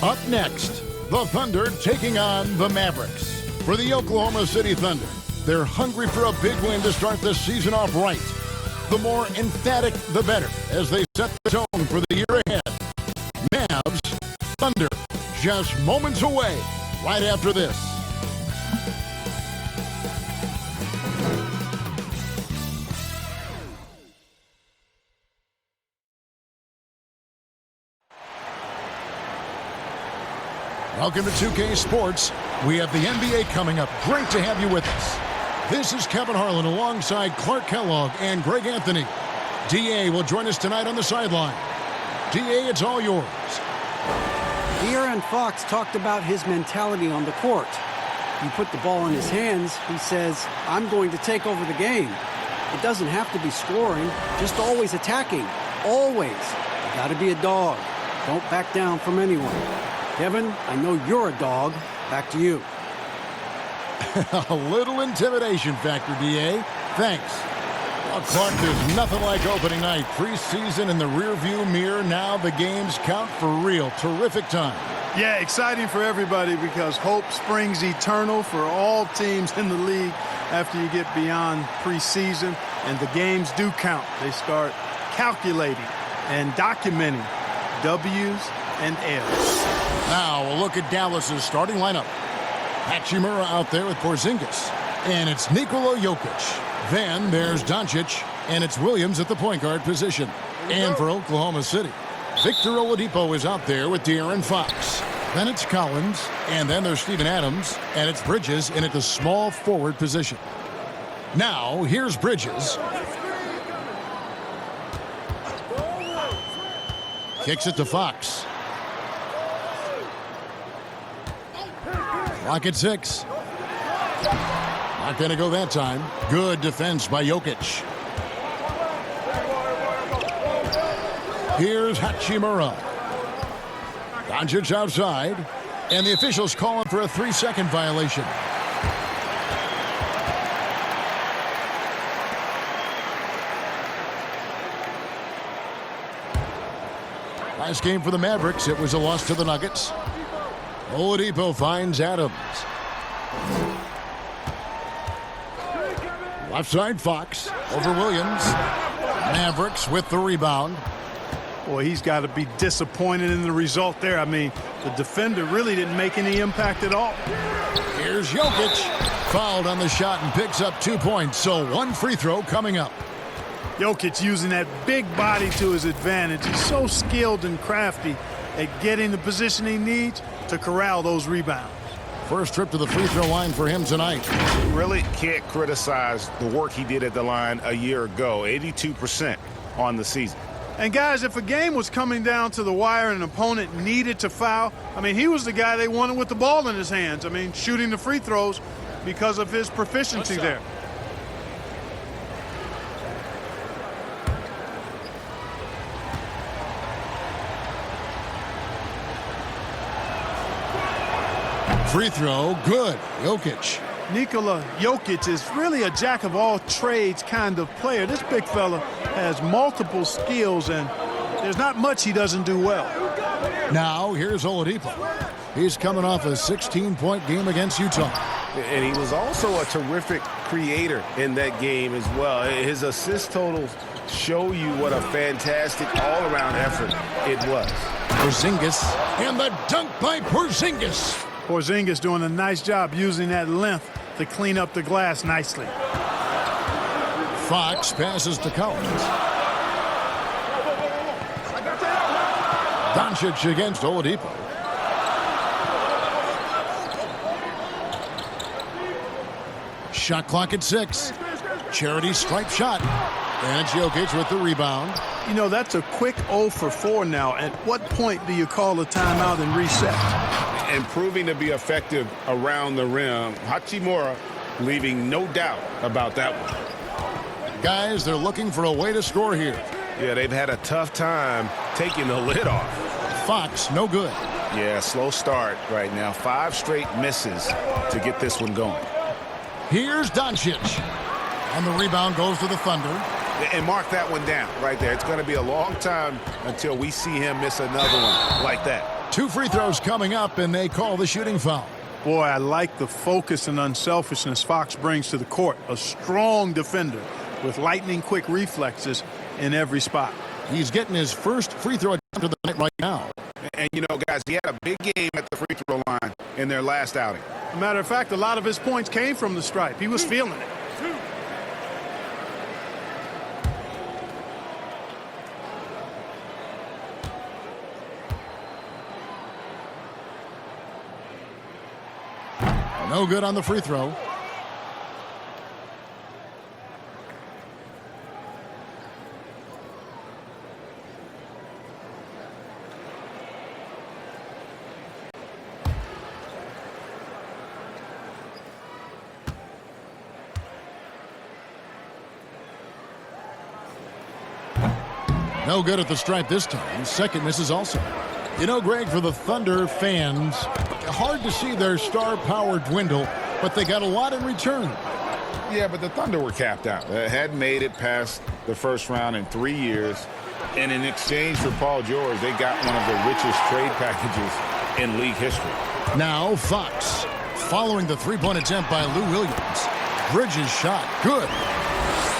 Up next, the Thunder taking on the Mavericks. For the Oklahoma City Thunder, they're hungry for a big win to start the season off right. The more emphatic, the better, as they set the tone for the year ahead. Mavs, Thunder, just moments away, right after this. Welcome to 2K Sports. We have the NBA coming up. Great to have you with us. This is Kevin Harlan alongside Clark Kellogg and Greg Anthony. D.A. will join us tonight on the sideline. D.A., it's all yours. De'Aaron Fox talked about his mentality on the court. You put the ball in his hands, he says, I'm going to take over the game. It doesn't have to be scoring, just always attacking. Always. You got to be a dog. Don't back down from anyone. Kevin, I know you're a dog. Back to you. A little intimidation factor, D.A. Thanks. Well, Clark, there's nothing like opening night. Preseason in the rearview mirror. Now the games count for real. Terrific time. Yeah, exciting for everybody because hope springs eternal for all teams in the league after you get beyond preseason. And the games do count. They start calculating and documenting W's and L's. Now we'll look at Dallas's starting lineup. Hachimura out there with Porzingis. And it's Nikola Jokic. Then there's Doncic. And it's Williams at the point guard position. And for Oklahoma City, Victor Oladipo is out there with De'Aaron Fox. Then it's Collins. And then there's Steven Adams. And it's Bridges in at the small forward position. Now here's Bridges. Kicks it to Fox. Clock at 6. Not going to go that time. Good defense by Jokic. Here's Hachimura. Doncic outside. And the officials calling for a 3-second violation. Last game for the Mavericks, it was a loss to the Nuggets. Oladipo finds Adams. Left side, Fox over Williams. Mavericks with the rebound. Boy, he's got to be disappointed in the result there. I mean, the defender really didn't make any impact at all. Here's Jokic. Fouled on the shot and picks up 2 points. So one free throw coming up. Jokic using that big body to his advantage. He's so skilled and crafty at getting the position he needs to corral those rebounds. First trip to the free throw line for him tonight. Really can't criticize the work he did at the line a year ago. 82% on the season. And guys, if a game was coming down to the wire and an opponent needed to foul, I mean, he was the guy they wanted with the ball in his hands. I mean, shooting the free throws because of his proficiency there. Free throw, good. Jokic. Nikola Jokic is really a jack-of-all-trades kind of player. This big fella has multiple skills, and there's not much he doesn't do well. Now, here's Oladipo. He's coming off a 16-point game against Utah. And he was also a terrific creator in that game as well. His assist totals show you what a fantastic all-around effort it was. Porzingis, and the dunk by Porzingis. Porzingis doing a nice job using that length to clean up the glass nicely. Fox passes to Collins. Doncic against Oladipo. Shot clock at 6. Charity stripe shot. And it's Jokic with the rebound. You know, that's a quick 0 for 4 now. At what point do you call a timeout and reset? And proving to be effective around the rim. Hachimura leaving no doubt about that one. Guys, they're looking for a way to score here. Yeah, they've had a tough time taking the lid off. Fox, no good. Yeah, slow start right now. 5 straight misses to get this one going. Here's Doncic. And the rebound goes to the Thunder. And mark that one down right there. It's going to be a long time until we see him miss another one like that. 2 free throws coming up, and they call the shooting foul. Boy, I like the focus and unselfishness Fox brings to the court. A strong defender with lightning-quick reflexes in every spot. He's getting his first free throw attempt of the night right now. And, you know, guys, he had a big game at the free throw line in their last outing. As a matter of fact, a lot of his points came from the stripe. He was feeling it. No good on the free throw. No good at the stripe this time. Second misses also. You know, Greg, for the Thunder fans, hard to see their star power dwindle, but they got a lot in return. Yeah, but the Thunder were capped out. They hadn't made it past the first round in 3 years. And in exchange for Paul George, they got one of the richest trade packages in league history. Now Fox, following the three-point attempt by Lou Williams. Bridges shot. Good.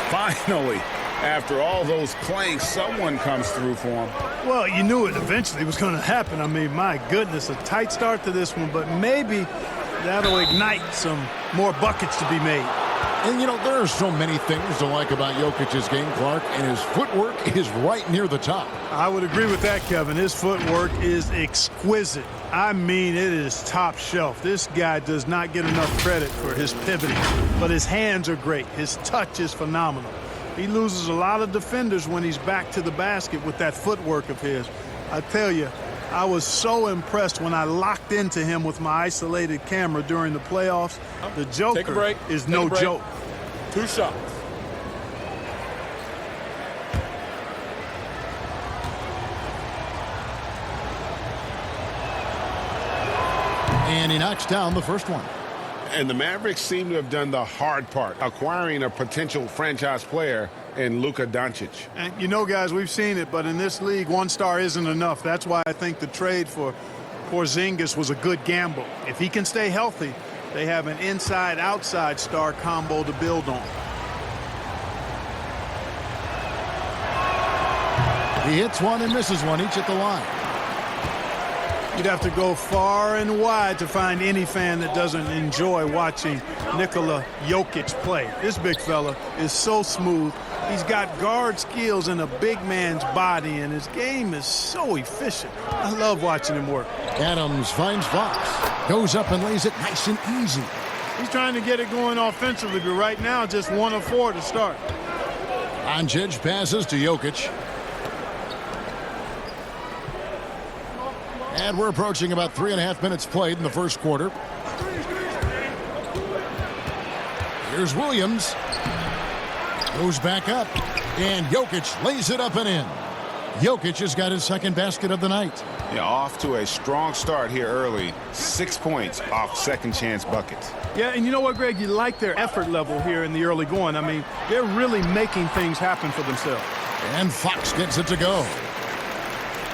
Finally, after all those clanks, someone comes through for him. Well, you knew it eventually was going to happen. I mean, my goodness, a tight start to this one, but maybe that'll ignite some more buckets to be made. And, you know, there are so many things to like about Jokic's game, Clark, and his footwork is right near the top. I would agree with that, Kevin. His footwork is exquisite. I mean, it is top shelf. This guy does not get enough credit for his pivoting, but his hands are great. His touch is phenomenal. He loses a lot of defenders when he's back to the basket with that footwork of his. I tell you, I was so impressed when I locked into him with my isolated camera during the playoffs. The Joker is no joke. 2 shots. And he knocks down the first one. And the Mavericks seem to have done the hard part, acquiring a potential franchise player in Luka Doncic. And you know, guys, we've seen it, but in this league, 1 star isn't enough. That's why I think the trade for Porzingis was a good gamble. If he can stay healthy, they have an inside-outside star combo to build on. He hits one and misses one, each at the line. You'd have to go far and wide to find any fan that doesn't enjoy watching Nikola Jokic play. This big fella is so smooth. He's got guard skills in a big man's body, and his game is so efficient. I love watching him work. Adams finds Fox. Goes up and lays it nice and easy. He's trying to get it going offensively, but right now just 1 of 4 to start. Doncic passes to Jokic. And we're approaching about 3.5 minutes played in the first quarter. Here's Williams. Goes back up. And Jokic lays it up and in. Jokic has got his second basket of the night. Yeah, off to a strong start here early. 6 points off second chance buckets. Yeah, and you know what, Greg? You like their effort level here in the early going. I mean, they're really making things happen for themselves. And Fox gets it to go.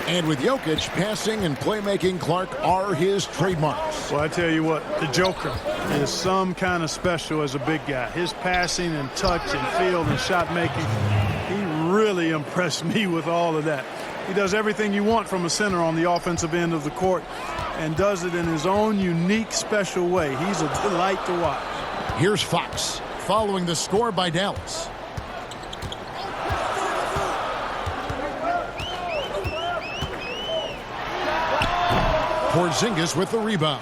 And with Jokic, passing and playmaking, Clark, are his trademarks. Well, I tell you what, the Joker is some kind of special as a big guy. His passing and touch and field and shot making, he really impressed me with all of that. He does everything you want from a center on the offensive end of the court and does it in his own unique, special way. He's a delight to watch. Here's Fox following the score by Dallas. Porzingis with the rebound.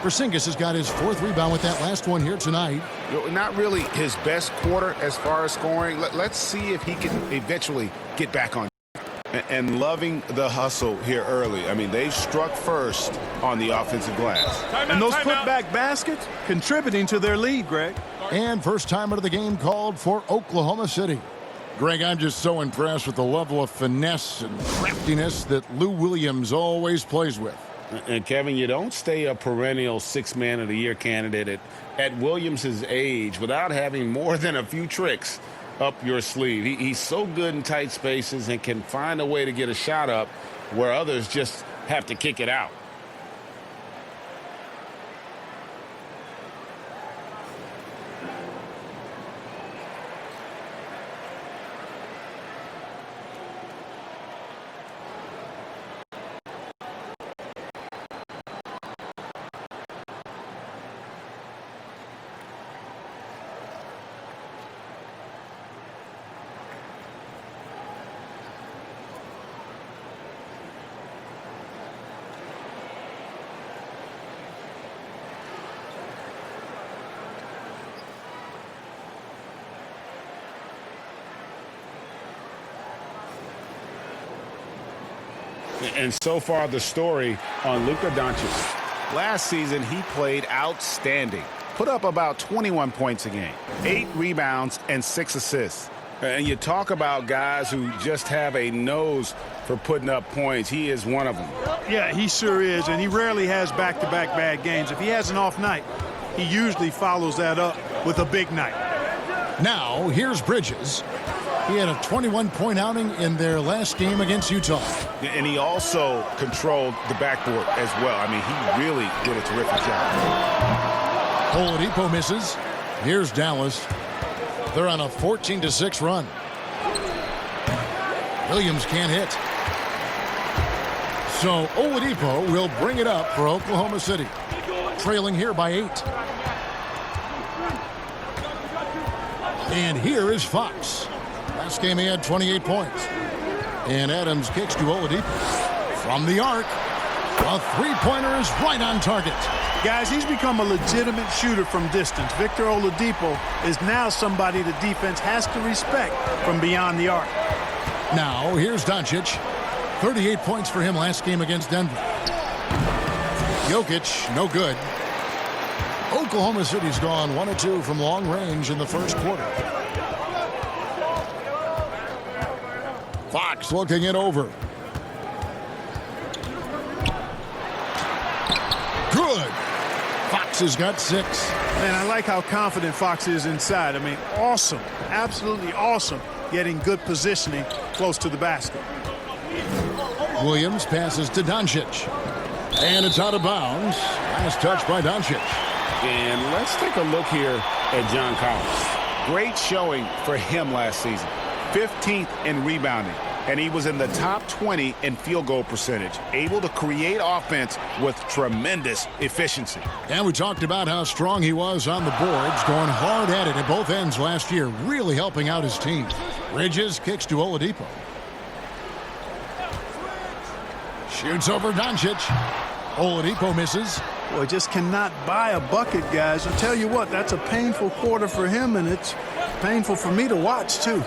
Porzingis has got his 4th rebound with that last one here tonight. Not really his best quarter as far as scoring. Let's see if he can eventually get back on. And loving the hustle here early. I mean, they struck first on the offensive glass. And those putback baskets contributing to their lead, Greg. And first timer of the game called for Oklahoma City. Greg, I'm just so impressed with the level of finesse and craftiness that Lou Williams always plays with. And, Kevin, you don't stay a perennial 6th Man of the Year candidate at Williams' age without having more than a few tricks up your sleeve. He's so good in tight spaces and can find a way to get a shot up where others just have to kick it out. And so far, the story on Luka Doncic. Last season, he played outstanding. Put up about 21 points a game, 8 rebounds, and 6 assists. And you talk about guys who just have a nose for putting up points. He is one of them. Yeah, he sure is, and he rarely has back-to-back bad games. If he has an off night, he usually follows that up with a big night. Now, here's Bridges. He had a 21-point outing in their last game against Utah. And he also controlled the backboard as well. I mean, he really did a terrific job. Oladipo misses. Here's Dallas. They're on a 14-6 run. Williams can't hit. So Oladipo will bring it up for Oklahoma City. Trailing here by 8. And here is Fox. Last game he had 28 points. And Adams kicks to Oladipo. From the arc, a three-pointer is right on target. Guys, he's become a legitimate shooter from distance. Victor Oladipo is now somebody the defense has to respect from beyond the arc. Now, here's Doncic. 38 points for him last game against Denver. Jokic, no good. Oklahoma City's gone 1 of 2 from long range in the first quarter. Fox looking it over. Good. Fox has got 6. Man, I like how confident Fox is inside. I mean, awesome. Absolutely awesome. Getting good positioning close to the basket. Williams passes to Doncic. And it's out of bounds. Last touch by Doncic. And let's take a look here at John Collins. Great showing for him last season. 15th in rebounding, and he was in the top 20 in field goal percentage, able to create offense with tremendous efficiency. And we talked about how strong he was on the boards, going hard at it at both ends last year, really helping out his team. Bridges kicks to Oladipo. Shoots over Doncic. Oladipo misses. Boy, just cannot buy a bucket, guys. I'll tell you what, that's a painful quarter for him, and it's painful for me to watch, too.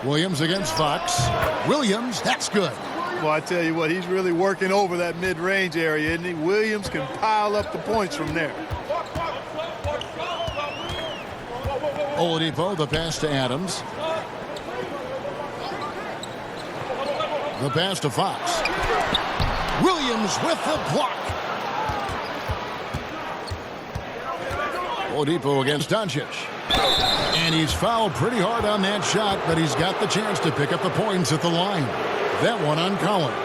Williams against Fox. Williams, that's good. Well, I tell you what, he's really working over that mid-range area, isn't he? Williams can pile up the points from there. Oladipo, the pass to Adams. The pass to Fox. Williams with the block. Oladipo against Doncic. And he's fouled pretty hard on that shot, but he's got the chance to pick up the points at the line. That one on Collins.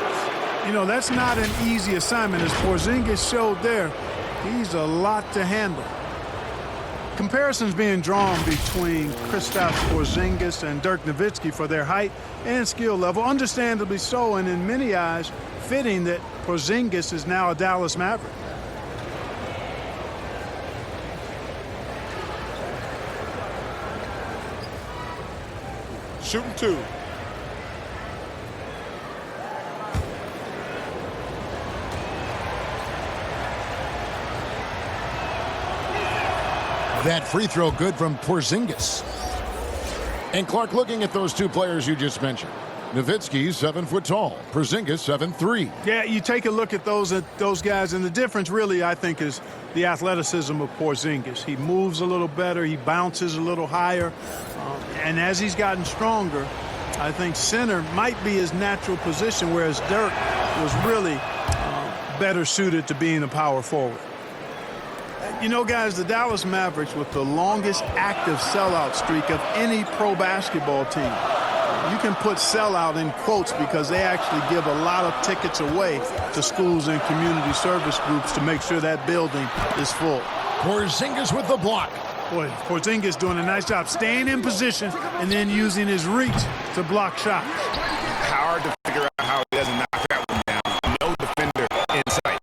You know, that's not an easy assignment, as Porzingis showed there. He's a lot to handle. Comparisons being drawn between Kristaps Porzingis and Dirk Nowitzki for their height and skill level, understandably so, and in many eyes, fitting that Porzingis is now a Dallas Maverick. Shooting 2. That free throw good from Porzingis. And Clark, looking at those two players you just mentioned. Nowitzki, 7 foot tall. Porzingis, 7'3". Yeah, you take a look at those guys, and the difference really, I think, is the athleticism of Porzingis. He moves a little better. He bounces a little higher. And as he's gotten stronger, I think center might be his natural position, whereas Dirk was really better suited to being a power forward. You know, guys, the Dallas Mavericks with the longest active sellout streak of any pro basketball team. You can put sellout in quotes because they actually give a lot of tickets away to schools and community service groups to make sure that building is full. Porzingis with the block. Boy, Porzingis doing a nice job staying in position and then using his reach to block shots. Hard to figure out how he doesn't knock that one down. No defender in sight.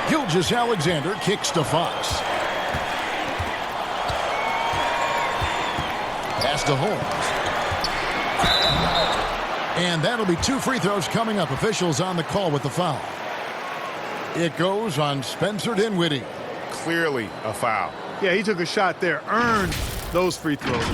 Gilgeous-Alexander kicks to Fox. Pass to Holmes. And that'll be 2 free throws coming up. Officials on the call with the foul. It goes on Spencer Dinwiddie. Clearly a foul. Yeah, he took a shot there, earned those free throws.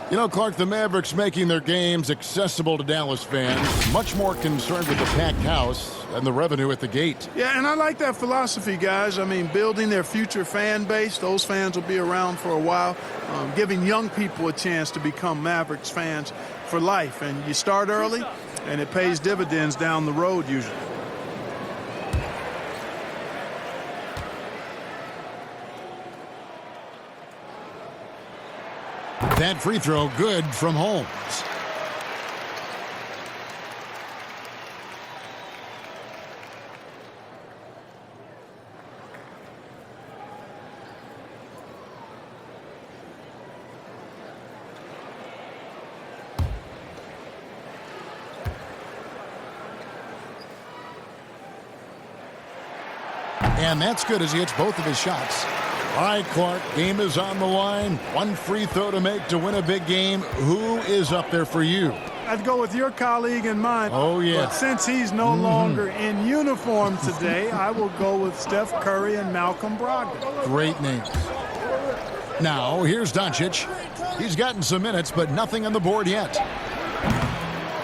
You know, Clark, the Mavericks making their games accessible to Dallas fans. Much more concerned with the packed house and the revenue at the gate. Yeah, and I like that philosophy, guys. I mean, building their future fan base. Those fans will be around for a while. Giving young people a chance to become Mavericks fans for life. And you start early, and it pays dividends down the road usually. That free throw good from Holmes. And that's good as he hits both of his shots. All right, Clark, game is on the line. 1 free throw to make to win a big game. Who is up there for you? I'd go with your colleague and mine. Oh, yeah. But since he's no longer in uniform today, I will go with Steph Curry and Malcolm Brogdon. Great names. Now, here's Doncic. He's gotten some minutes, but nothing on the board yet.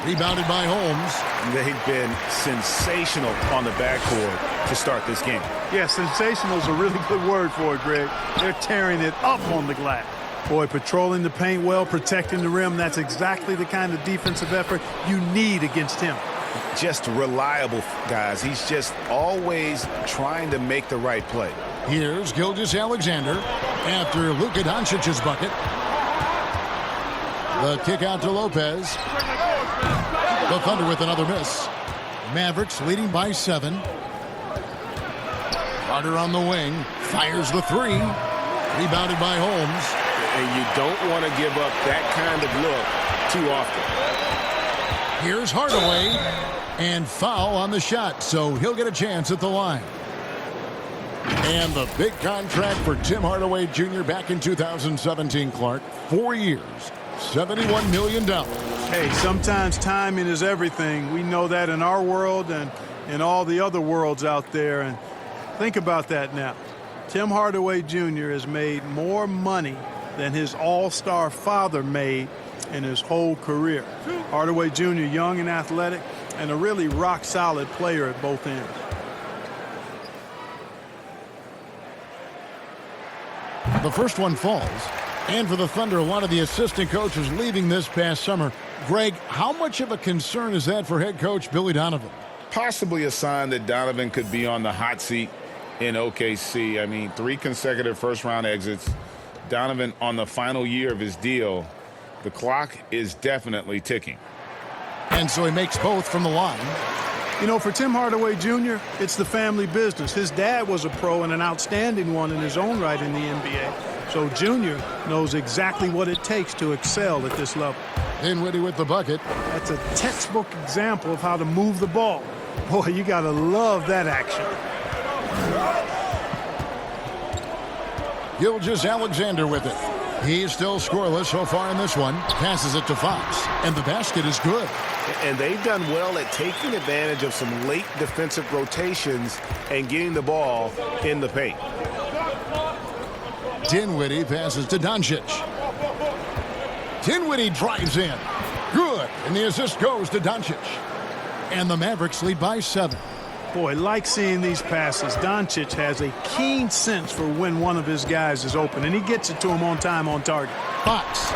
Rebounded by Holmes. They've been sensational on the backcourt to start this game. Yeah, sensational is a really good word for it, Greg. They're tearing it up on the glass. Boy, patrolling the paint well, protecting the rim, that's exactly the kind of defensive effort you need against him. Just reliable, guys. He's just always trying to make the right play. Here's Gilgeous-Alexander after Luka Doncic's bucket. The kick out to Lopez. The Thunder with another miss. Mavericks leading by 7. Carter on the wing. Fires the 3. Rebounded by Holmes. And you don't want to give up that kind of look too often. Here's Hardaway. And foul on the shot, so he'll get a chance at the line. And the big contract for Tim Hardaway Jr. back in 2017, Clark. 4 years, $71 million. Hey, sometimes timing is everything. We know that in our world and in all the other worlds out there. And think about that now. Tim Hardaway Jr. has made more money than his all-star father made in his whole career. Hardaway Jr., young and athletic, and a really rock-solid player at both ends. The first one falls. And for the Thunder, a lot of the assistant coaches leaving this past summer. Greg, how much of a concern is that for head coach Billy Donovan? Possibly a sign that Donovan could be on the hot seat in OKC. I mean, 3 consecutive first-round exits. Donovan on the final year of his deal. The clock is definitely ticking. And so he makes both from the line. You know, for Tim Hardaway Jr., it's the family business. His dad was a pro and an outstanding one in his own right in the NBA. So Jr. knows exactly what it takes to excel at this level. Dinwiddie with the bucket. That's a textbook example of how to move the ball. Boy, you got to love that action. Gilgeous-Alexander with it. He's still scoreless so far in this one. Passes it to Fox. And the basket is good. And they've done well at taking advantage of some late defensive rotations and getting the ball in the paint. Dinwiddie passes to Doncic. Dinwiddie drives in. Good. And the assist goes to Doncic. And the Mavericks lead by 7. Boy, like seeing these passes. Doncic has a keen sense for when one of his guys is open, and he gets it to him on time, on target. Fox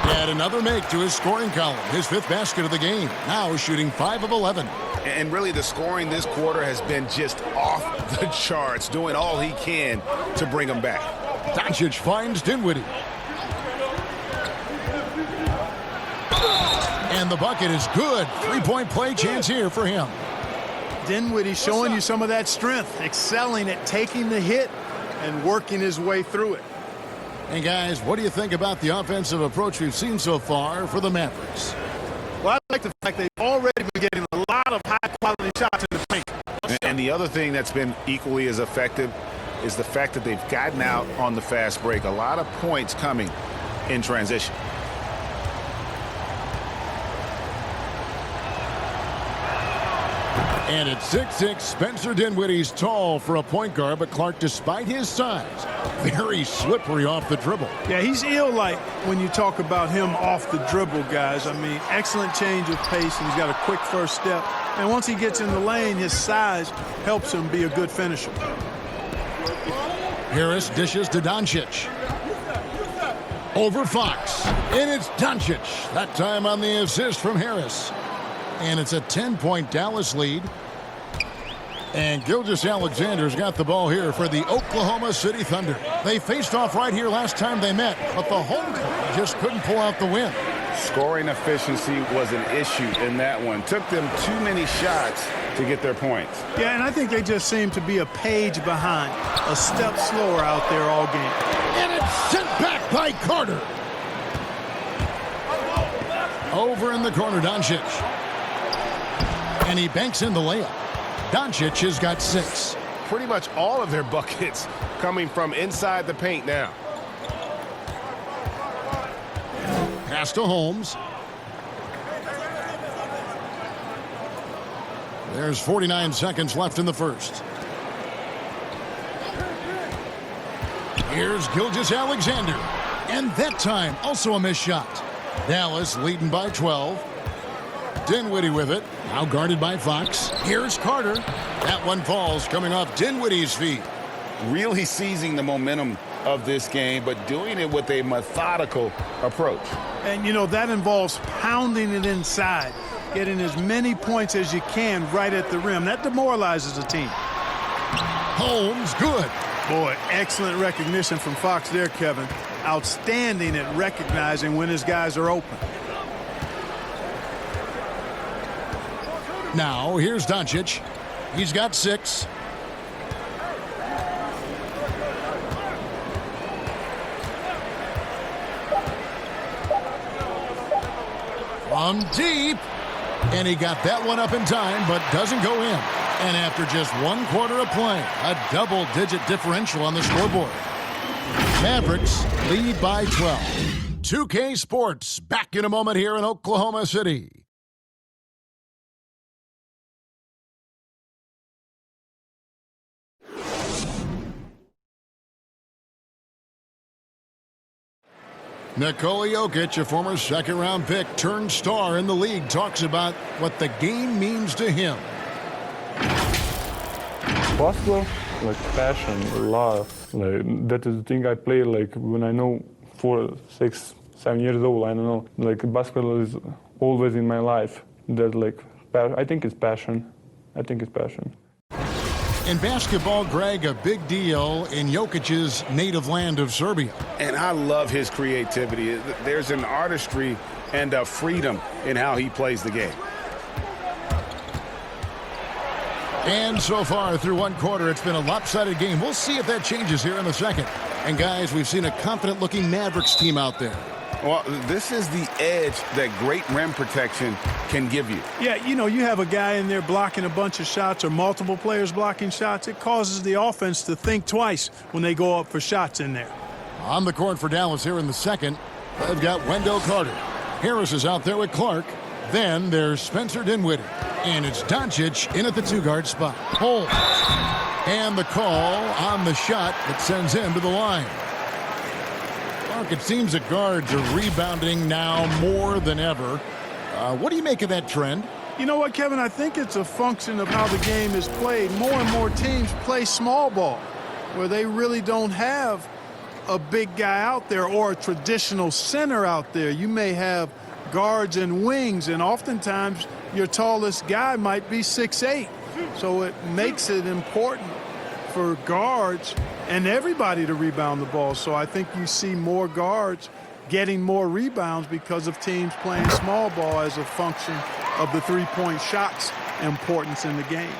had another make to his scoring column, his 5th basket of the game, now shooting 5 of 11. And really, the scoring this quarter has been just off the charts, doing all he can to bring them back. Doncic finds Dinwiddie. And the bucket is good. 3-point play chance here for him. Dinwiddie showing you some of that strength, excelling at taking the hit and working his way through it. And guys, what do you think about the offensive approach we've seen so far for the Mavericks? Well, I like the fact they've already been getting a lot of high-quality shots in the paint. And the other thing that's been equally as effective is the fact that they've gotten out on the fast break. A lot of points coming in transition. And at 6'6", Spencer Dinwiddie's tall for a point guard, but Clark, despite his size, very slippery off the dribble. Yeah, he's ill-like when you talk about him off the dribble, guys. I mean, excellent change of pace, and he's got a quick first step. And once he gets in the lane, his size helps him be a good finisher. Harris dishes to Doncic. Over Fox. And it's Doncic. That time on the assist from Harris. And it's a 10-point Dallas lead. And Gilgeous-Alexander's got the ball here for the Oklahoma City Thunder. They faced off right here last time they met, but the home court just couldn't pull out the win. Scoring efficiency was an issue in that one. Took them too many shots to get their points. Yeah, and I think they just seem to be a page behind, a step slower out there all game. And it's sent back by Carter. Over in the corner, Doncic. And he banks in the layup. Doncic has got 6. Pretty much all of their buckets coming from inside the paint now. Pass to Holmes. There's 49 seconds left in the first. Here's Gilgeous-Alexander. And that time, also a missed shot. Dallas leading by 12. Dinwiddie with it. Now guarded by Fox. Here's Carter. That one falls, coming off Dinwiddie's feet. Really seizing the momentum of this game, but doing it with a methodical approach. And, you know, that involves pounding it inside, getting as many points as you can right at the rim. That demoralizes a team. Holmes, good. Boy, excellent recognition from Fox there, Kevin. Outstanding at recognizing when his guys are open. Now, here's Doncic. He's got 6. From deep. And he got that one up in time, but doesn't go in. And after just 1 quarter of play, a double-digit differential on the scoreboard. Mavericks lead by 12. 2K Sports back in a moment here in Oklahoma City. Nikola Jokic, a former second-round pick, turned star in the league, talks about what the game means to him. Basketball, like passion, love. Like, that is the thing I play like when I know 4, 6, 7 years old. I don't know. Like basketball is always in my life. That like I think it's passion. I think it's passion. In basketball, Greg, a big deal in Jokic's native land of Serbia. And I love his creativity. There's an artistry and a freedom in how he plays the game. And so far through 1 quarter, it's been a lopsided game. We'll see if that changes here in the second. And guys, we've seen a confident-looking Mavericks team out there. Well, this is the edge that great rim protection can give you. Yeah, you know, you have a guy in there blocking a bunch of shots or multiple players blocking shots. It causes the offense to think twice when they go up for shots in there. On the court for Dallas here in the second, they've got Wendell Carter. Harris is out there with Clark. Then there's Spencer Dinwiddie. And it's Doncic in at the 2-guard spot. Holmes. And the call on the shot that sends him to the line. Clark, it seems the guards are rebounding now more than ever. What do you make of that trend? You know what, Kevin? I think it's a function of how the game is played. More and more teams play small ball, where they really don't have a big guy out there or a traditional center out there. You may have guards and wings, and oftentimes your tallest guy might be 6'8". So it makes it important for guards and everybody to rebound the ball. So I think you see more guards getting more rebounds because of teams playing small ball as a function of the three-point shot's importance in the game.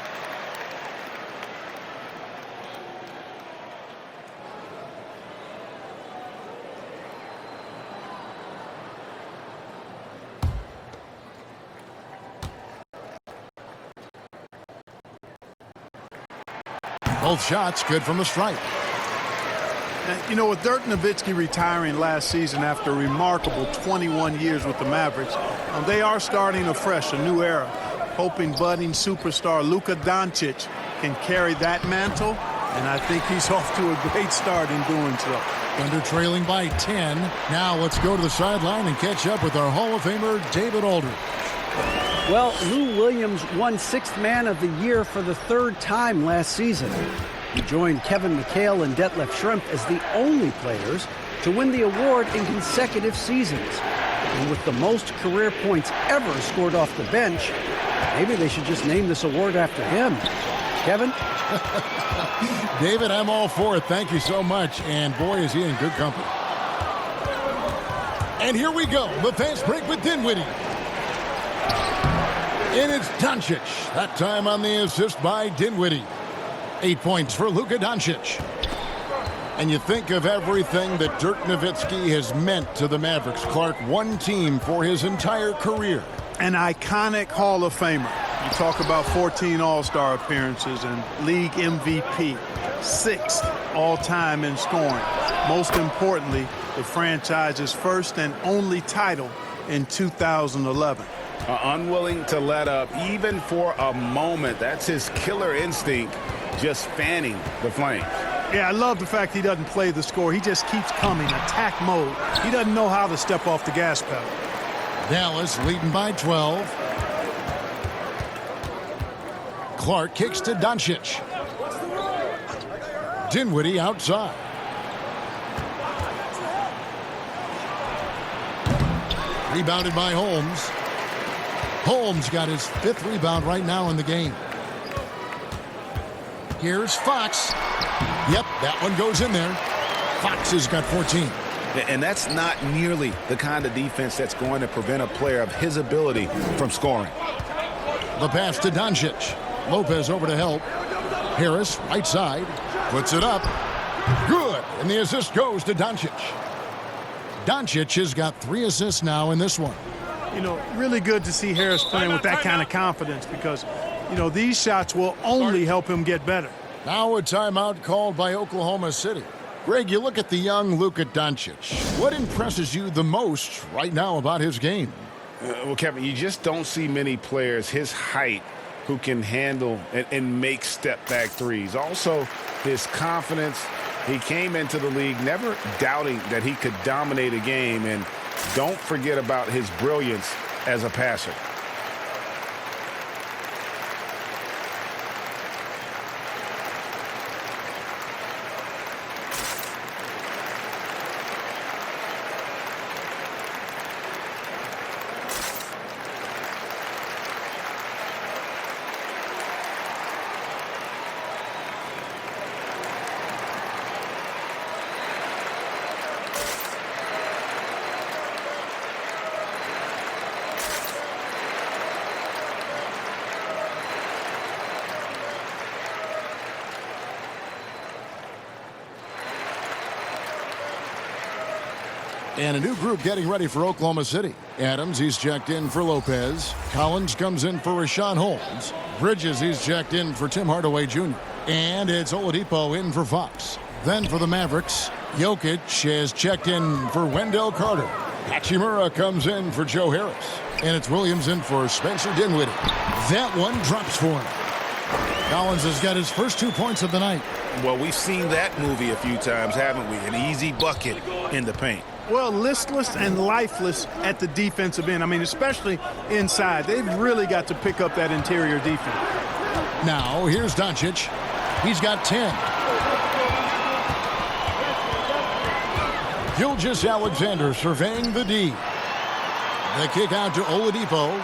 Both shots good from the stripe. You know, with Dirk Nowitzki retiring last season after a remarkable 21 years with the Mavericks, they are starting afresh, a new era, hoping budding superstar Luka Doncic can carry that mantle, and I think he's off to a great start in doing so. Thunder trailing by 10. Now let's go to the sideline and catch up with our Hall of Famer, David Aldridge. Well, Lou Williams won Sixth Man of the Year for the third time last season. He joined Kevin McHale and Detlef Schrempf as the only players to win the award in consecutive seasons. And with the most career points ever scored off the bench, maybe they should just name this award after him. Kevin? David, I'm all for it. Thank you so much. And boy, is he in good company. And here we go. The fast break with Dinwiddie. And it's Doncic. That time on the assist by Dinwiddie. 8 points for Luka Doncic. And you think of everything that Dirk Nowitzki has meant to the Mavericks. Clark, one team for his entire career. An iconic Hall of Famer. You talk about 14 All-Star appearances and league MVP. 6th all-time in scoring. Most importantly, the franchise's first and only title in 2011. Unwilling to let up even for a moment. That's his killer instinct, just fanning the flames. Yeah, I love the fact he doesn't play the score. He just keeps coming, attack mode. He doesn't know how to step off the gas pedal. Dallas leading by 12. Clark kicks to Doncic. Dinwiddie outside. Rebounded by Holmes. Holmes got his 5th rebound right now in the game. Here's Fox. Yep, that one goes in there. Fox has got 14. And that's not nearly the kind of defense that's going to prevent a player of his ability from scoring. The pass to Doncic. Lopez over to help. Harris, right side, puts it up. Good, and the assist goes to Doncic. Doncic has got 3 assists now in this one. You know, really good to see Harris playing with that kind of confidence because, you know, these shots will only help him get better. Now a timeout called by Oklahoma City. Greg, you look at the young Luka Doncic. What impresses you the most right now about his game? Well, Kevin, you just don't see many players his height who can handle and make step-back threes. Also, his confidence. He came into the league never doubting that he could dominate a game, and don't forget about his brilliance as a passer. And a new group getting ready for Oklahoma City. Adams, he's checked in for Lopez. Collins comes in for Rashawn Holmes. Bridges, he's checked in for Tim Hardaway Jr. And it's Oladipo in for Fox. Then for the Mavericks, Jokic has checked in for Wendell Carter. Hachimura comes in for Joe Harris. And it's Williams in for Spencer Dinwiddie. That one drops for him. Collins has got his first 2 points of the night. Well, we've seen that movie a few times, haven't we? An easy bucket in the paint. Well, listless and lifeless at the defensive end. I mean, especially inside. They've really got to pick up that interior defense. Now, here's Doncic. He's got 10. Gilgeous-Alexander surveying the D. The kick out to Oladipo.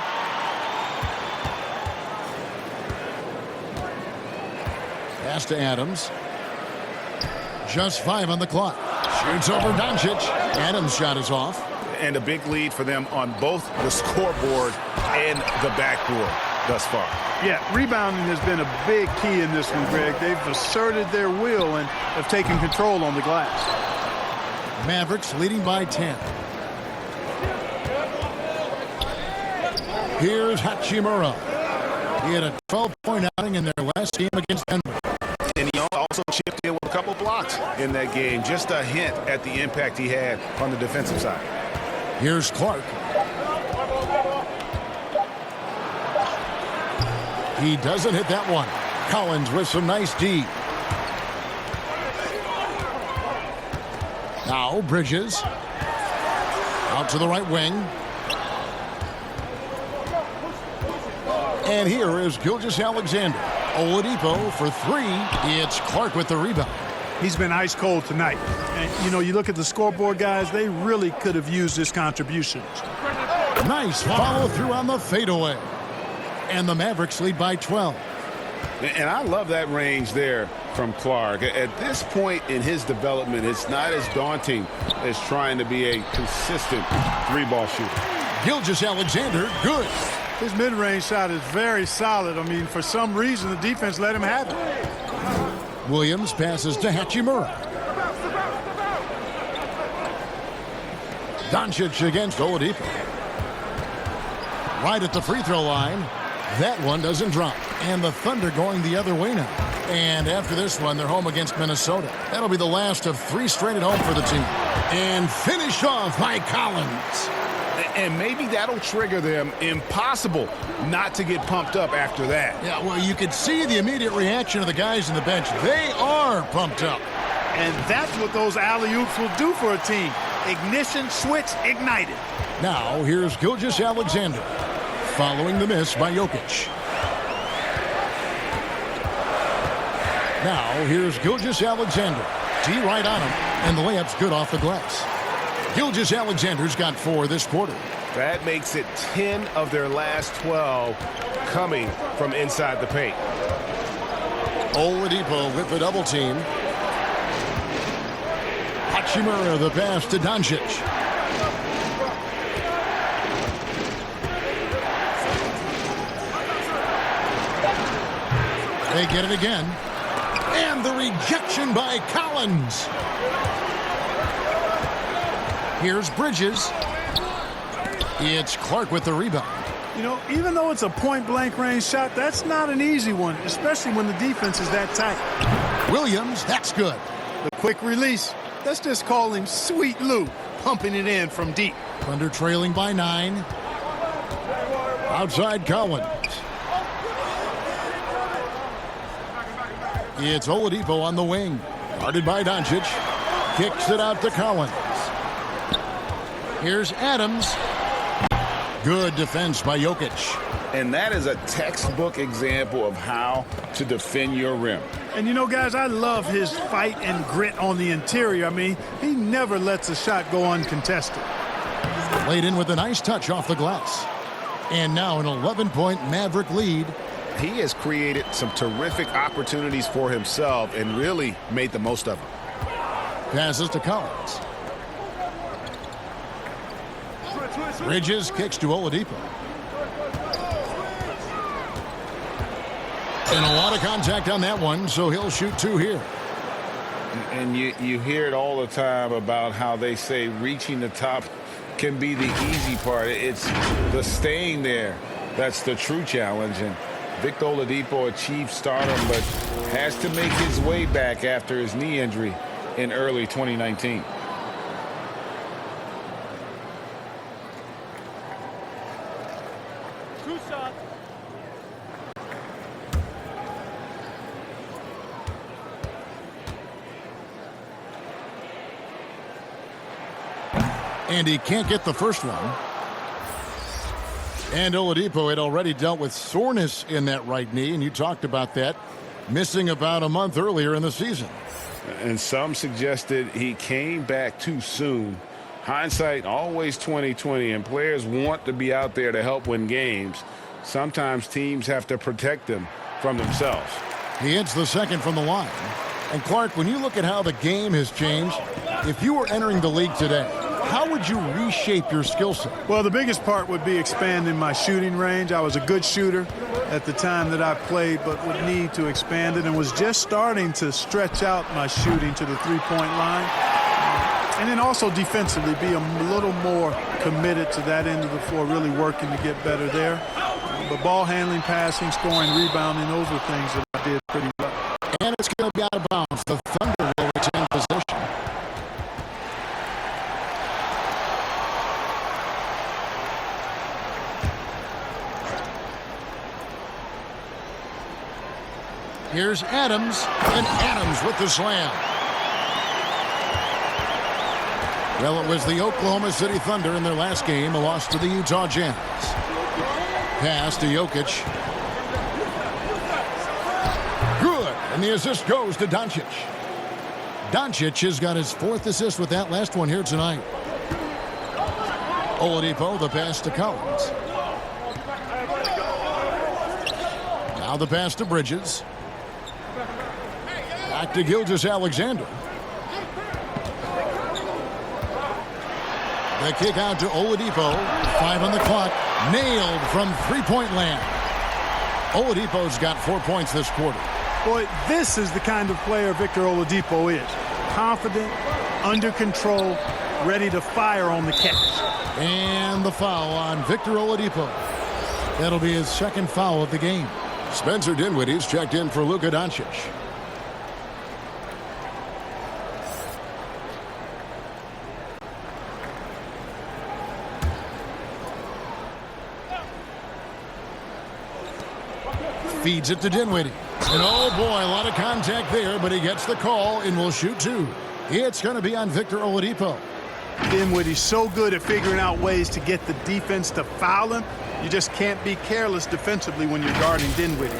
Pass to Adams. Just 5 on the clock. Shoots over Doncic. Adams' shot is off. And a big lead for them on both the scoreboard and the backboard thus far. Yeah, rebounding has been a big key in this one, Greg. They've asserted their will and have taken control on the glass. Mavericks leading by 10. Here's Hachimura. He had a 12-point outing in their last game against Denver. And he also chipped in with a couple blocks in that game. Just a hint at the impact he had on the defensive side. Here's Clark. He doesn't hit that one. Collins with some nice D. Now Bridges. Out to the right wing. And here is Gilgeous-Alexander. Oladipo for 3. It's Clark with the rebound. He's been ice cold tonight. And, you know, you look at the scoreboard, guys, they really could have used his contributions. Nice follow through on the fadeaway. And the Mavericks lead by 12. And I love that range there from Clark. At this point in his development, it's not as daunting as trying to be a consistent three-ball shooter. Gilgeous-Alexander, good. His mid-range shot is very solid. I mean, for some reason, the defense let him have it. Williams passes to Hachimura. Doncic against Oladipo. Right at the free throw line. That one doesn't drop. And the Thunder going the other way now. And after this one, they're home against Minnesota. That'll be the last of 3 straight at home for the team. And finished off by Collins. And maybe that'll trigger them. Impossible not to get pumped up after that. Yeah, well, you could see the immediate reaction of the guys in the bench. They are pumped up. And that's what those alley-oops will do for a team. Ignition, switch, ignited. Now, here's Gilgeous-Alexander. Following the miss by Jokic. Now, here's Gilgeous-Alexander. D right on him, and the layup's good off the glass. Gilgeous-Alexander's got 4 this quarter. That makes it 10 of their last 12 coming from inside the paint. Oladipo with the double team. Hachimura the pass to Doncic. They get it again. And the rejection by Collins. Here's Bridges. It's Clark with the rebound. You know, even though it's a point-blank range shot, that's not an easy one, especially when the defense is that tight. Williams, that's good. The quick release. Let's just call him Sweet Lou, pumping it in from deep. Thunder trailing by 9. Outside Collins. It's Oladipo on the wing. Guarded by Doncic. Kicks it out to Collins. Here's Adams. Good defense by Jokic. And that is a textbook example of how to defend your rim. And you know, guys, I love his fight and grit on the interior. I mean, he never lets a shot go uncontested. Laid in with a nice touch off the glass. And now an 11-point Maverick lead. He has created some terrific opportunities for himself and really made the most of them. Passes to Collins. Bridges kicks to Oladipo. And a lot of contact on that one, so he'll shoot 2 here. And you hear it all the time about how they say reaching the top can be the easy part. It's the staying there that's the true challenge. And Victor Oladipo achieved stardom, but has to make his way back after his knee injury in early 2019. And he can't get the first one. And Oladipo had already dealt with soreness in that right knee, and you talked about that, missing about a month earlier in the season. And some suggested he came back too soon. Hindsight, always 20/20, and players want to be out there to help win games. Sometimes teams have to protect them from themselves. He hits the second from the line. And Clark, when you look at how the game has changed, if you were entering the league today, how would you reshape your skill set? Well, the biggest part would be expanding my shooting range. I was a good shooter at the time that I played, but would need to expand it, and was just starting to stretch out my shooting to the three-point line. And then also defensively be a little more committed to that end of the floor, really working to get better there. But ball handling, passing, scoring, rebounding, those are things that I did pretty well. And it's going to be out of bounds. The Thunder will retain possession. Here's Adams, and Adams with the slam. Well, it was the Oklahoma City Thunder in their last game, a loss to the Utah Jazz. Pass to Jokic. Good, and the assist goes to Doncic. Doncic has got his fourth assist with that last one here tonight. Oladipo, the pass to Collins. Now the pass to Bridges. Back to Gilgeous-Alexander. The kick out to Oladipo. 5 on the clock. Nailed from three-point land. Oladipo's got 4 points this quarter. Boy, this is the kind of player Victor Oladipo is. Confident, under control, ready to fire on the catch. And the foul on Victor Oladipo. That'll be his second foul of the game. Spencer Dinwiddie's checked in for Luka Doncic. Feeds it to Dinwiddie. And oh boy, a lot of contact there, but he gets the call and will shoot two. It's going to be on Victor Oladipo. Dinwiddie's so good at figuring out ways to get the defense to foul him. You just can't be careless defensively when you're guarding Dinwiddie.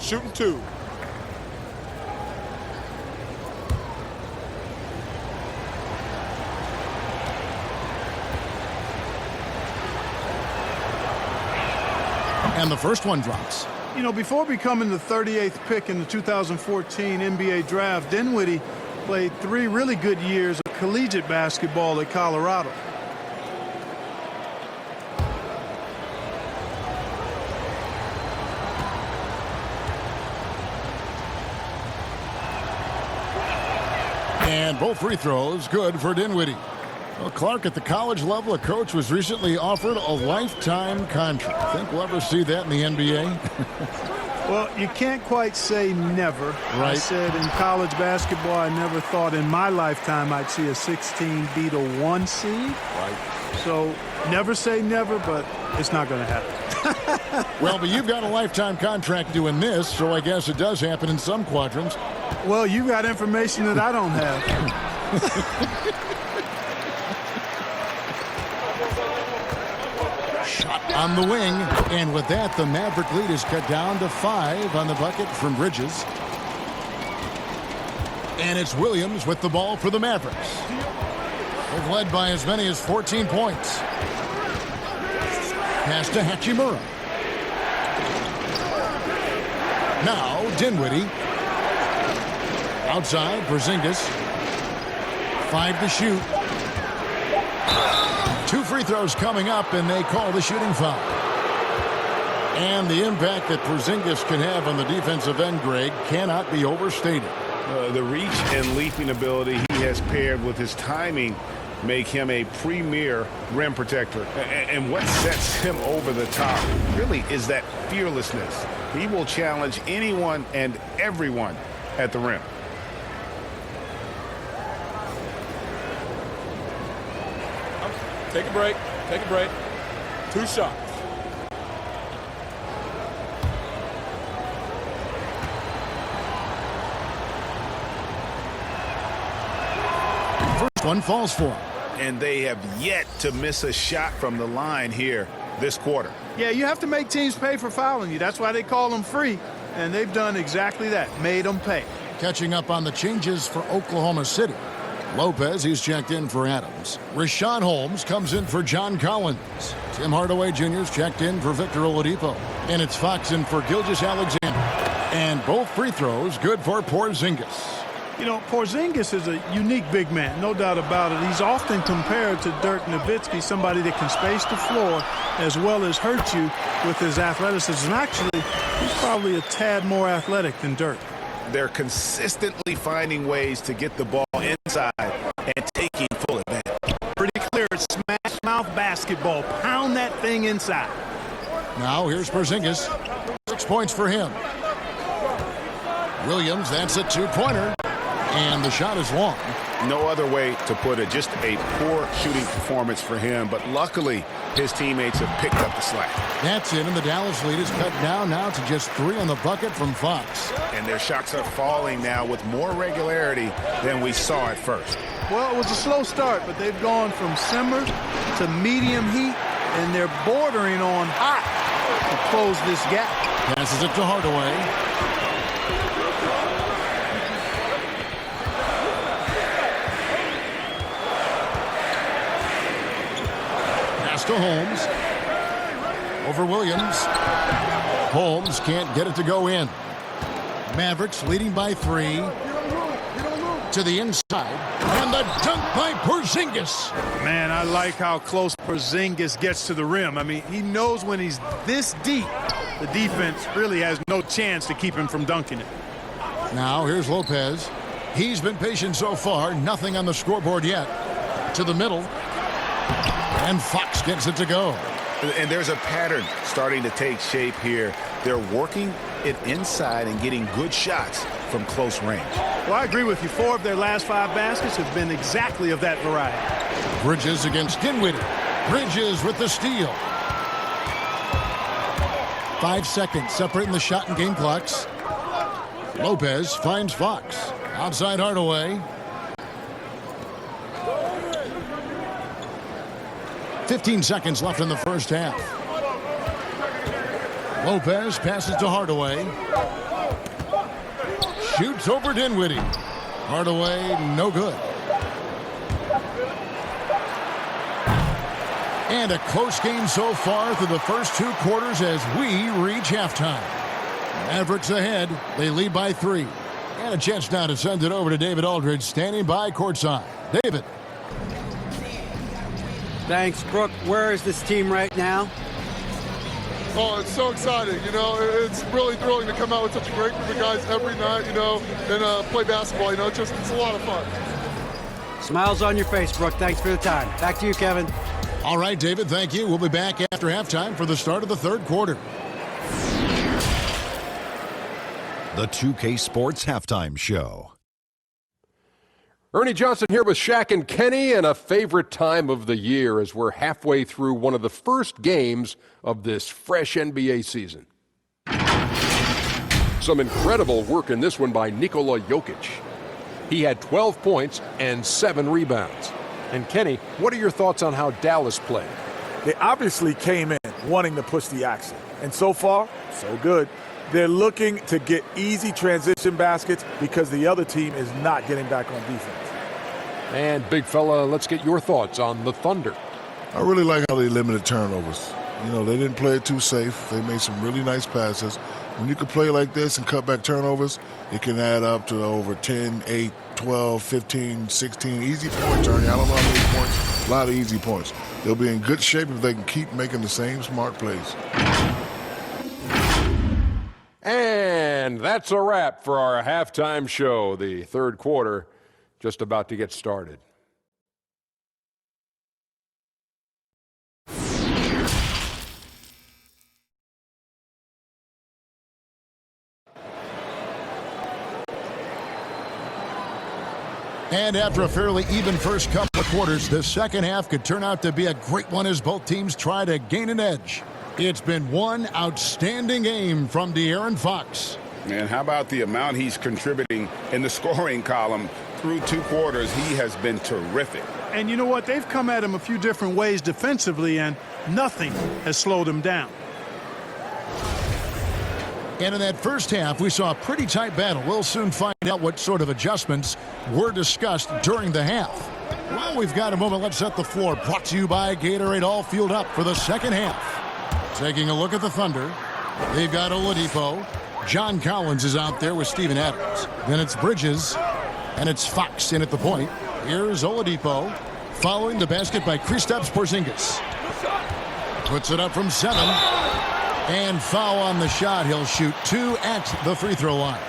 Shooting two. And the first one drops. You know, before becoming the 38th pick in the 2014 NBA draft, Dinwiddie played 3 really good years of collegiate basketball at Colorado. And both free throws good for Dinwiddie. Well, Clark, at the college level, a coach was recently offered a lifetime contract. Think we'll ever see that in the NBA? Well, you can't quite say never. Right. I said in college basketball, I never thought in my lifetime I'd see a 16 beat a 1 seed. Right. So never say never, but it's not going to happen. Well, but you've got a lifetime contract doing this, so I guess it does happen in some quadrants. Well, you got information that I don't have. Shot on the wing, and with that, the Maverick lead is cut down to 5 on the bucket from Bridges. And it's Williams with the ball for the Mavericks. They've led by as many as 14 points. Pass to Hachimura. Now Dinwiddie. Outside, Porzingis. 5 to shoot. 2 free throws coming up, and they call the shooting foul. And the impact that Porzingis can have on the defensive end, Greg, cannot be overstated. The reach and leaping ability he has paired with his timing make him a premier rim protector. And what sets him over the top really is that fearlessness. He will challenge anyone and everyone at the rim. Take a break. Take a break. 2 shots. First one falls for him. And they have yet to miss a shot from the line here this quarter. Yeah, you have to make teams pay for fouling you. That's why they call them free. And they've done exactly that, made them pay. Catching up on the changes for Oklahoma City. Lopez, he's checked in for Adams. Rashawn Holmes comes in for John Collins. Tim Hardaway Jr.'s checked in for Victor Oladipo. And it's Fox in for Gilgeous-Alexander. And both free throws good for Porzingis. You know, Porzingis is a unique big man, no doubt about it. He's often compared to Dirk Nowitzki, somebody that can space the floor as well as hurt you with his athleticism. Actually, he's probably a tad more athletic than Dirk. They're consistently finding ways to get the ball inside and taking full advantage. Pretty clear, smash mouth basketball. Pound that thing inside. Now here's Porzingis. 6 points for him. Williams, that's a two-pointer. And the shot is long. No other way to put it. Just a poor shooting performance for him. But luckily, his teammates have picked up the slack. That's it, and the Dallas lead is cut down now to just 3 on the bucket from Fox. And their shots are falling now with more regularity than we saw at first. Well, it was a slow start, but they've gone from simmer to medium heat, and they're bordering on hot to close this gap. Passes it to Hardaway. To Holmes. Over Williams. Holmes can't get it to go in. Mavericks leading by 3. To the inside. And the dunk by Porzingis. Man, I like how close Porzingis gets to the rim. I mean, he knows when he's this deep, the defense really has no chance to keep him from dunking it. Now here's Lopez. He's been patient so far. Nothing on the scoreboard yet. To the middle. And Fox gets it to go. And there's a pattern starting to take shape here. They're working it inside and getting good shots from close range. Well, I agree with you. 4 of their last 5 baskets have been exactly of that variety. Bridges against Dinwiddie. Bridges with the steal. 5 seconds separating the shot and game clocks. Lopez finds Fox. Outside Hardaway. 15 seconds left in the first half. Lopez passes to Hardaway. Shoots over Dinwiddie. Hardaway, no good. And a close game so far through the first 2 quarters as we reach halftime. Mavericks ahead. They lead by 3. And a chance now to send it over to David Aldridge, standing by courtside. David. Thanks, Brooke. Where is this team right now? Oh, it's so exciting. You know, it's really thrilling to come out with such a great group of guys every night, you know, and play basketball. You know, it's a lot of fun. Smiles on your face, Brooke. Thanks for the time. Back to you, Kevin. All right, David, thank you. We'll be back after halftime for the start of the third quarter. The 2K Sports Halftime Show. Ernie Johnson here with Shaq and Kenny, and a favorite time of the year as we're halfway through one of the first games of this fresh NBA season. Some incredible work in this one by Nikola Jokic. He had 12 points and 7 rebounds. And Kenny, what are your thoughts on how Dallas played? They obviously came in wanting to push the action, and so far, so good. They're looking to get easy transition baskets because the other team is not getting back on defense. And big fella, let's get your thoughts on the Thunder. I really like how they limited turnovers. You know, they didn't play it too safe. They made some really nice passes. When you can play like this and cut back turnovers, it can add up to over 10, 8, 12, 15, 16. Easy points, Ernie. I don't know how many points. A lot of easy points. They'll be in good shape if they can keep making the same smart plays. And that's a wrap for our halftime show. The third quarter just about to get started. And after a fairly even first couple of quarters, the second half could turn out to be a great one as both teams try to gain an edge. It's been one outstanding game from De'Aaron Fox. And how about the amount he's contributing in the scoring column through 2 quarters? He has been terrific. And you know what? They've come at him a few different ways defensively, and nothing has slowed him down. And in that first half, we saw a pretty tight battle. We'll soon find out what sort of adjustments were discussed during the half. Well, we've got a moment. Let's set the floor. Brought to you by Gatorade, all fueled up for the second half. Taking a look at the Thunder. They've got Oladipo. John Collins is out there with Steven Adams. Then it's Bridges, and it's Fox in at the point. Here's Oladipo, following the basket by Kristaps Porzingis. Puts it up from 7. And foul on the shot. He'll shoot 2 at the free throw line.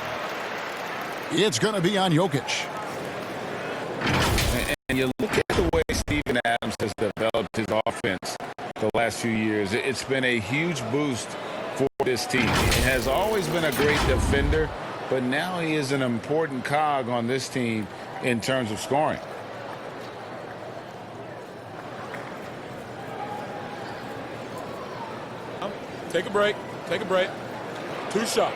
It's going to be on Jokic. And you look at the way Steven Adams has developed his offense the last few years. It's been a huge boost for this team. He has always been a great defender, but now he is an important cog on this team in terms of scoring. Take a break. Take a break. 2 shots.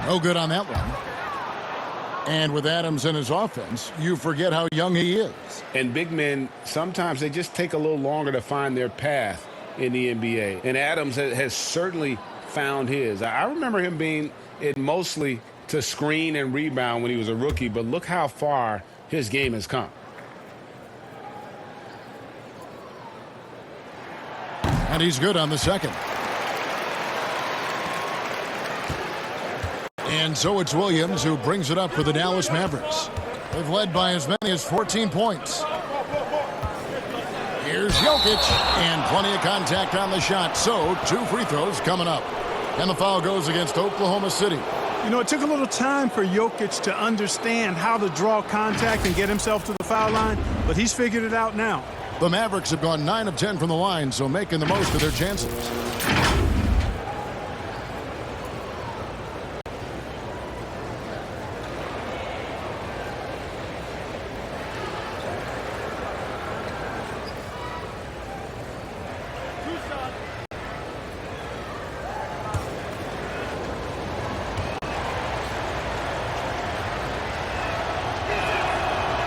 No good on that one. And with Adams in his offense, you forget how young he is. And big men, sometimes they just take a little longer to find their path in the NBA. And Adams has certainly found his. I remember him being in mostly to screen and rebound when he was a rookie, but look how far his game has come. And he's good on the second. And so it's Williams who brings it up for the Dallas Mavericks. They've led by as many as 14 points. Here's Jokic, and plenty of contact on the shot. So 2 free throws coming up. And the foul goes against Oklahoma City. You know, it took a little time for Jokic to understand how to draw contact and get himself to the foul line, but he's figured it out now. The Mavericks have gone 9 of 10 from the line, so making the most of their chances.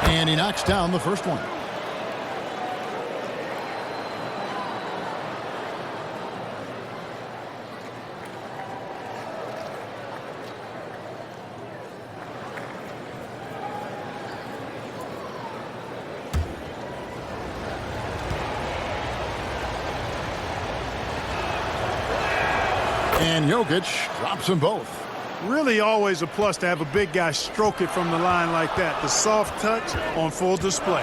And he knocks down the first one. And Jokic drops them both. Really always a plus to have a big guy stroke it from the line like that. The soft touch on full display.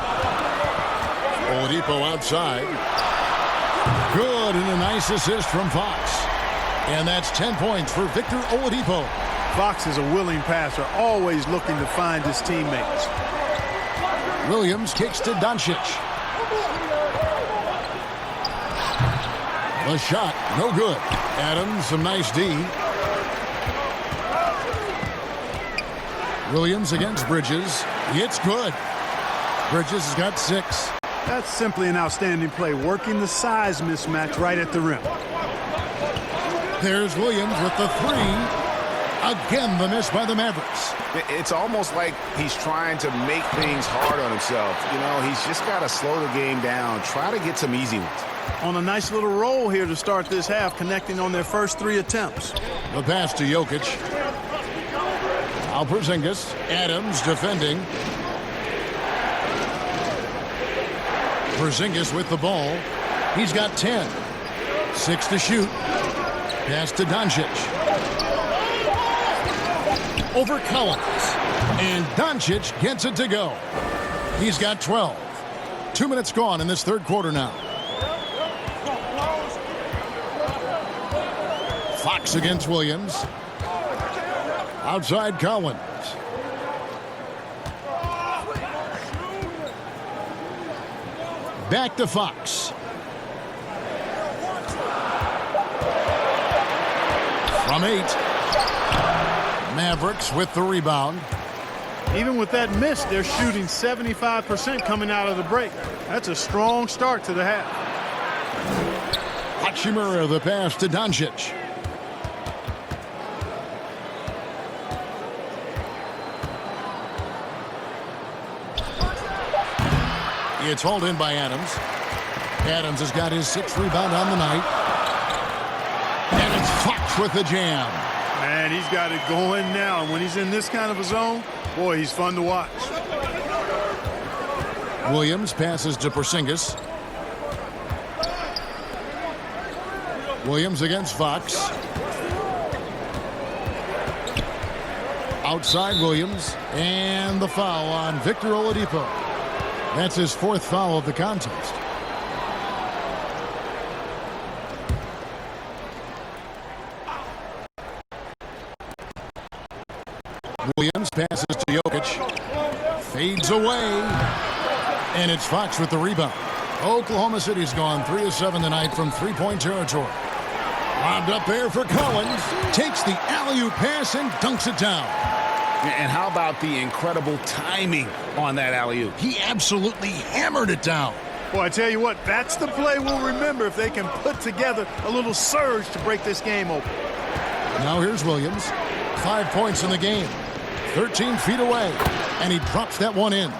Oladipo outside. Good, and a nice assist from Fox. And that's 10 points for Victor Oladipo. Fox is a willing passer, always looking to find his teammates. Williams kicks to Doncic. The shot, no good. Adams, some nice D. Williams against Bridges. It's good. Bridges has got 6. That's simply an outstanding play, working the size mismatch right at the rim. There's Williams with the 3. Again, the miss by the Mavericks. It's almost like he's trying to make things hard on himself. You know, he's just got to slow the game down, try to get some easy ones. On a nice little roll here to start this half, connecting on their first 3 attempts. The pass to Jokic. Now Porzingis. Adams defending. Porzingis with the ball. He's got 10. 6 to shoot. Pass to Doncic. Over Collins. And Doncic gets it to go. He's got 12. 2 minutes gone in this third quarter now. Fox against Williams. Outside Collins. Back to Fox. From 8. Mavericks with the rebound. Even with that miss, they're shooting 75% coming out of the break. That's a strong start to the half. Hachimura the pass to Doncic. It's hauled in by Adams. Adams has got his 6th rebound on the night. And it's Fox with the jam. Man, he's got it going now. And when he's in this kind of a zone, boy, he's fun to watch. Williams passes to Porzingis. Williams against Fox. Outside Williams. And the foul on Victor Oladipo. That's his 4th foul of the contest. Williams passes to Jokic. Fades away. And it's Fox with the rebound. Oklahoma City's gone 3 of 7 tonight from three-point territory. Lobbed up there for Collins. Takes the alley-oop pass and dunks it down. And how about the incredible timing on that alley-oop? He absolutely hammered it down. Well, I tell you what, that's the play we'll remember if they can put together a little surge to break this game open. Now here's Williams. 5 points in the game. 13 feet away. And he drops that one in.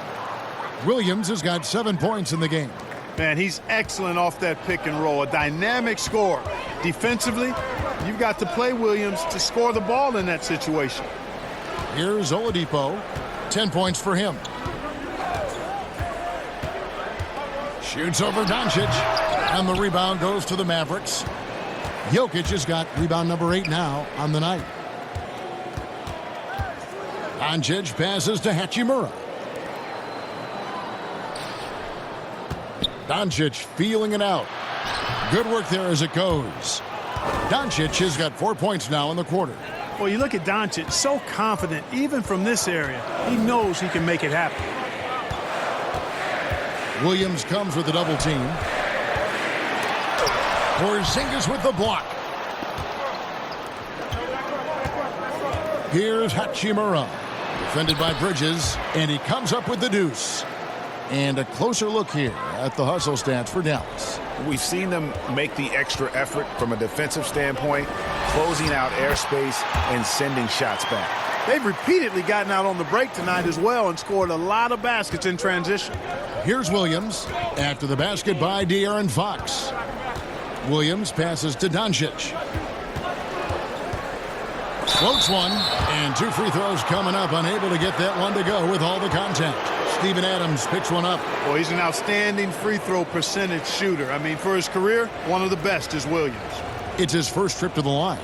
Williams has got 7 points in the game. Man, he's excellent off that pick and roll. A dynamic scorer. Defensively, you've got to play Williams to score the ball in that situation. Here's Oladipo. 10 points for him. Shoots over Doncic. And the rebound goes to the Mavericks. Jokic has got rebound number 8 now on the night. Doncic passes to Hachimura. Doncic feeling it out. Good work there as it goes. Doncic has got 4 points now in the quarter. Well, you look at Doncic, so confident, even from this area. He knows he can make it happen. Williams comes with a double team. Porzingis with the block. Here's Hachimura. Defended by Bridges, and he comes up with the deuce. And a closer look here at the hustle stats for Dallas. We've seen them make the extra effort from a defensive standpoint, closing out airspace and sending shots back. They've repeatedly gotten out on the break tonight as well and scored a lot of baskets in transition. Here's Williams after the basket by De'Aaron Fox. Williams passes to Doncic. Floats one, and 2 free throws coming up, unable to get that one to go with all the contact. Steven Adams picks one up. Well, he's an outstanding free throw percentage shooter. I mean, for his career, one of the best is Williams. It's his first trip to the line.